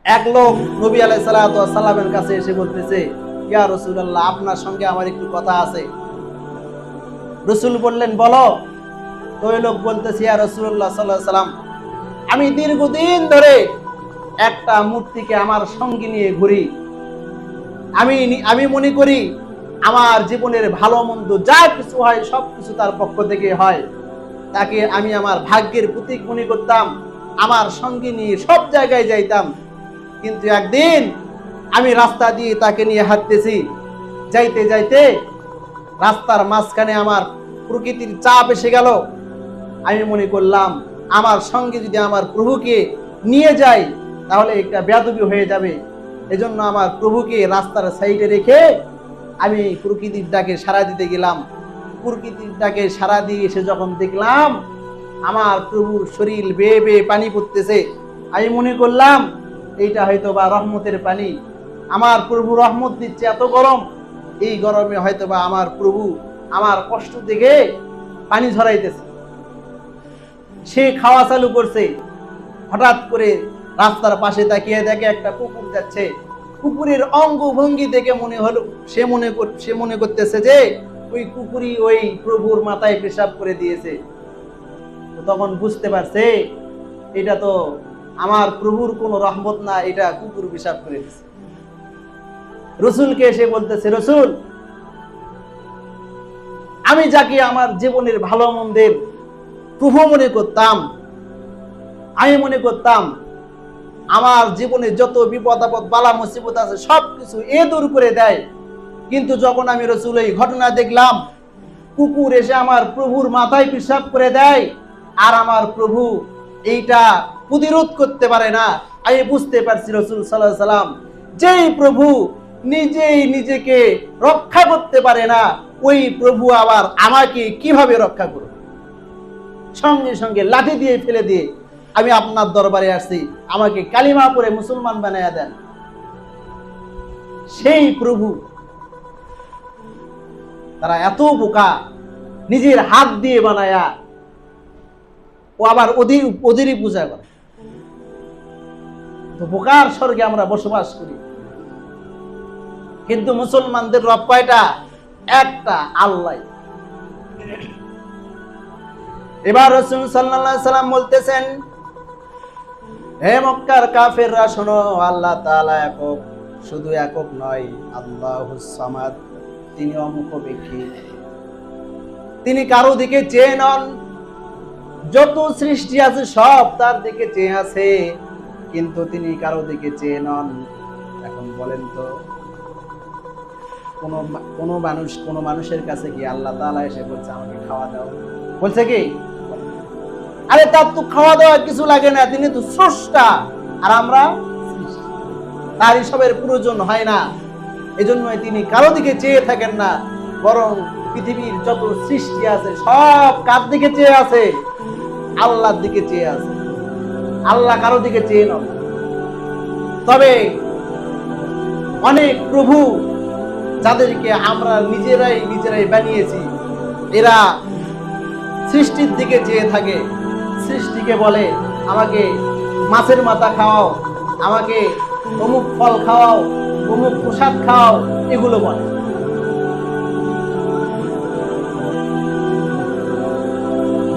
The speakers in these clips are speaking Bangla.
এক লোক নবী আলাইহিস সালাতু ওয়াস সালামের কাছে এসে বলতেছে, ইয়া রাসূলুল্লাহ, আপনার সঙ্গে আমার একটু কথা আছে। রাসূল বললেন, বলো। তো ওই লোক বলতেছে, ইয়া রাসূলুল্লাহ সাল্লাল্লাহু আলাইহি সাল্লাম, আমি দীর্ঘদিন ধরে একটা মূর্তিকে আমার সঙ্গে নিয়ে ঘুরি। আমি মনে করি আমার জীবনের ভালো মন্দ যা কিছু হয় সবকিছু তার পক্ষ থেকে হয়। তাকে আমি আমার ভাগ্যের প্রতীক মনে করতাম, আমার সঙ্গে নিয়ে সব জায়গায় যাইতাম। কিন্তু একদিন আমি রাস্তা দিয়ে তাকে নিয়ে হাঁটতেছি, যাইতে যাইতে রাস্তার মাঝখানে আমার প্রকৃতির চাপ এসে গেল। আমি মনে করলাম আমার সঙ্গে যদি আমার প্রভুকে নিয়ে যাই তাহলে একটা বেয়াদবি হয়ে যাবে। এজন্য আমার প্রভুকে রাস্তার সাইডে রেখে আমি প্রকৃতির ডাকে সাড়া দিতে গেলাম। প্রকৃতির ডাকে সাড়া দিয়ে এসে যখন দেখলাম আমার প্রভুর শরীর বেয়ে বেয়ে পানি পড়তেছে, আমি মনে করলাম এইটা হয়তো বা রহমতের পানি। আমার প্রভু রহমত দিচ্ছে, এত গরম, এই গরমে হয়তো বা আমার প্রভু আমার কষ্ট দেখে পানি ঝরাইতেছে। সে খাওয়া চালু করছে। হঠাৎ করে রাস্তার পাশে তাকিয়ে দেখে একটা কুকুর যাচ্ছে। কুকুরের অঙ্গ ভঙ্গি দেখে মনে হলো, সে মনে করতেছে যে ওই কুকুরই ওই প্রভুর মাথায় পেশাব করে দিয়েছে। তখন বুঝতে পারছে এটা তো আমার প্রভুর কোনো রহমত না, এটা কুকুর পেশাব করে দিয়েছে। রসুলকে এসে বলতেছে, রসুল, আমি যাকে আমার জীবনের ভালো মন্দের প্রভু মনে করতাম, আমি মনে করতাম আমার জীবনে যত বিপদ আপদ বালা মুসিবত আছে সবকিছু দূর করে দেয়। কিন্তু যখন আমি রসুল এই ঘটনা দেখলাম, কুকুর এসে আমার প্রভুর মাথায় পেশাব করে দেয় আর আমার প্রভু এইটা প্রতিরোধ করতে পারে না, আমি বুঝতে পারছি রসুল সাল্লাল্লাহু আলাইহি সাল্লাম যেই প্রভু নিজেই নিজেকে রক্ষা করতে পারে না, ওই প্রভু আবার আমাকে কিভাবে রক্ষা করবে। সঙ্গে সঙ্গে লাঠি দিয়ে ফেলে দিয়ে আমি আপনার দরবারে আসছি, আমাকে কালিমা পড়ে মুসলমান বানায়া দেন। সেই প্রভু, তারা এত বোকা, নিজের হাত দিয়ে বানায়া ও আবার ওদেরই পূজা করে। তো বোকার স্বর্গে আমরা বসবাস করি। কিন্তু মুসলমানদের রব কয়টা? একটা, আল্লাহ। এবার রাসূল সাল্লাল্লাহু আলাইহি সাল্লাম বলতেছেন, হে মক্কার কাফেররা শোনো, আল্লাহ তাআলা একক, শুধু একক নয়, আল্লাহুস সামাদ, তিনি অমুখপেক্ষী, তিনি কারো দিকে চেয়ে নন। যত সৃষ্টি আছে সব তার দিকে চেয়ে আছে, কিন্তু তিনি কারো দিকে চেয়ে নন। এখন বলেন তো, কোন মানুষের কাছে কি আল্লাহ তাআলা এসে বলছে আমাকে খাওয়া দাও? বলছে কি? আরে তার তো খাওয়া দাওয়া কিছু লাগে না, তিনি তো স্রষ্টা আর আমরা তার এসবের প্রয়োজন হয় না। এজন্যই তিনি কারো দিকে চেয়ে থাকেন না, বরং পৃথিবীর যত সৃষ্টি আছে সব কার দিকে চেয়ে আছে? আল্লাহর দিকে চেয়ে আছে। আল্লাহ কারো দিকে চেয়ে নন। তবে অনেক প্রভু যাদেরকে আমরা নিজেরাই বানিয়েছি, এরা সৃষ্টির দিকে চেয়ে থাকে। সৃষ্টিকে বলে আমাকে মাছের মাথা খাওয়াও, আমাকে অমুক ফল খাওয়াও, অমুক প্রসাদ খাওয়াও, এগুলো বলে।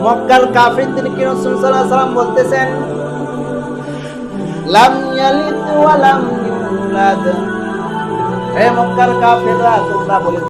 মক্কার কাফিরদেরকে রাসূল সাল্লাল্লাহু আলাইহি সাল্লাম বলতেছেন, লাম ইয়ালিদ ওয়া লাম ইউলাদ। হে মক্কার কাফিররা, তোমরা বলে